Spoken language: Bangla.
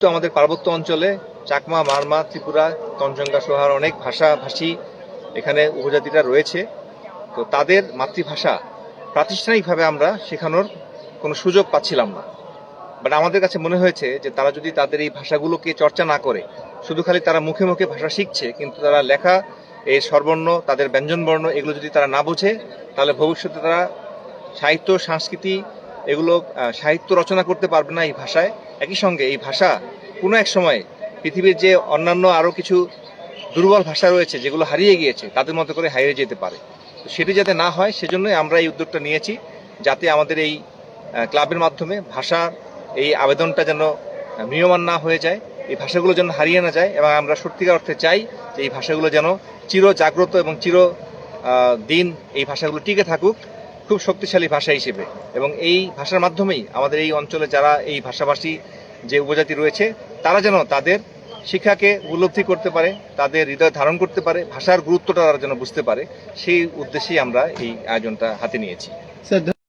তো আমাদের পার্বত্য অঞ্চলে চাকমা, মারমা, ত্রিপুরা, তঞ্চঙ্গা সহ অনেক ভাষাভাষী এখানে উপজাতিরা রয়েছে। তো তাদের মাতৃভাষা প্রাতিষ্ঠানিকভাবে আমরা শেখানোর কোনো সুযোগ পাচ্ছিলাম না। বাট আমাদের কাছে মনে হয়েছে যে তারা যদি তাদের এই ভাষাগুলোকে চর্চা না করে, শুধু খালি তারা মুখে মুখে ভাষা শিখছে, কিন্তু তারা লেখা এই স্বরবর্ণ, তাদের ব্যঞ্জনবর্ণ এগুলো যদি তারা না বোঝে, তাহলে ভবিষ্যতে তারা সাহিত্য, সংস্কৃতি এগুলো সাহিত্য রচনা করতে পারবে না এই ভাষায়। একই সঙ্গে এই ভাষা কোনো এক সময় পৃথিবীর যে অন্যান্য আরও কিছু দুর্বল ভাষা রয়েছে যেগুলো হারিয়ে গিয়েছে তাদের মতো করে হারিয়ে যেতে পারে। তো সেটি যাতে না হয় সেজন্যই আমরা এই উদ্যোগটা নিয়েছি, যাতে আমাদের এই ক্লাবের মাধ্যমে ভাষার এই আবেদনটা যেন ম্রিয়মাণ না হয়ে যায়, এই ভাষাগুলো যেন হারিয়ে না যায়। এবং আমরা সত্যিকার অর্থে চাই যে এই ভাষাগুলো যেন চির জাগ্রত এবং চির দিন এই ভাষাগুলো টিকে থাকুক খুব শক্তিশালী ভাষা হিসেবে। এবং এই ভাষার মাধ্যমেই আমাদের এই অঞ্চলে যারা এই ভাষাভাষী যে উপজাতি রয়েছে তারা যেন তাদের শিক্ষাকে উপলব্ধি করতে পারে, তাদের হৃদয় ধারণ করতে পারে, ভাষার গুরুত্বটা তারা যেন বুঝতে পারে, সেই উদ্দেশ্যেই আমরা এই আয়োজনটা হাতে নিয়েছি।